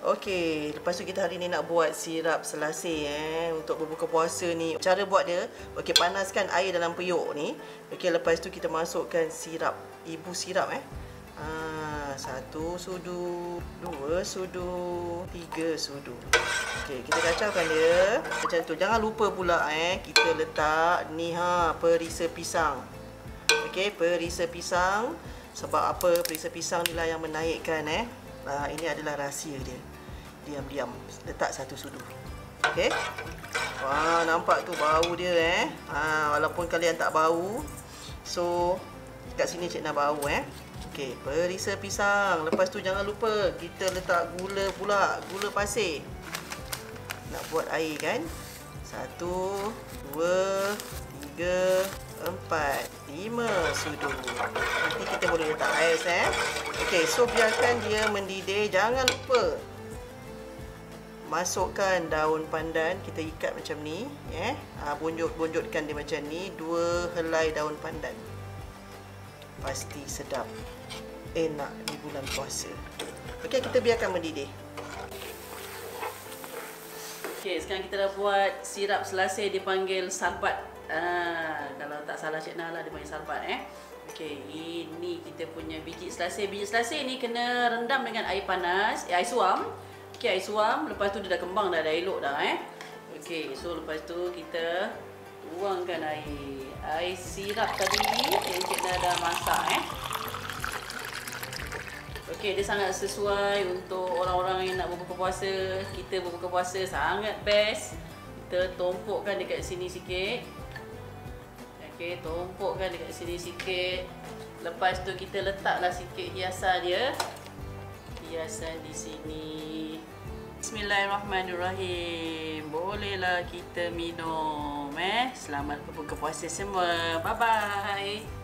Okey, lepas tu kita hari ni nak buat sirap selasih untuk berbuka puasa ni. Cara buat dia, okey, panaskan air dalam periuk ni. Okey, lepas tu kita masukkan sirap, ibu sirap 1 sudu, 2 sudu, 3 sudu. Okey, kita kacaukan dia macam tu. Jangan lupa pula kita letak ni perisa pisang. Okey, perisa pisang. Sebab apa? Perisa pisang ni lah yang menaikkan ini adalah rahsia dia. Diam-diam letak 1 sudu. Okey. Wah, nampak tu bau dia walaupun kalian tak bau. So kat sini Cik nak bau Okey, perisa pisang. Lepas tu jangan lupa kita letak gula pula, gula pasir. Nak buat air kan? 1, 2, 3, 4, 5 sudu. Nanti kita boleh letak ais Okey, so biarkan dia mendidih. Jangan lupa masukkan daun pandan. Kita ikat macam ni bonjot-bonjotkan dia macam ni. 2 helai daun pandan. Pasti sedap, enak di bulan puasa. Okey, kita biarkan mendidih. Okey, sekarang kita dah buat sirap selasih dipanggil sarbat. Kalau tak salah Cik Nah lah dia panggil sarbat Okey, ini kita punya biji selasih. Biji selasih ni kena rendam dengan air panas, air suam. Okey, air suam. Lepas tu dia dah kembang dah elok dah Okey, so lepas tu kita tuangkan air sirap tadi yang Cik Nah dah masak Okey, dia sangat sesuai untuk orang-orang yang nak berbuka puasa. Kita berbuka puasa sangat best. Kita tumpukkan dekat sini sikit. Okey, tumpukkan dekat sini sikit. Lepas tu kita letaklah sikit hiasan dia. Hiasan di sini. Bismillahirrahmanirrahim. Bolehlah kita minum Selamat berbuka puasa semua. Bye bye.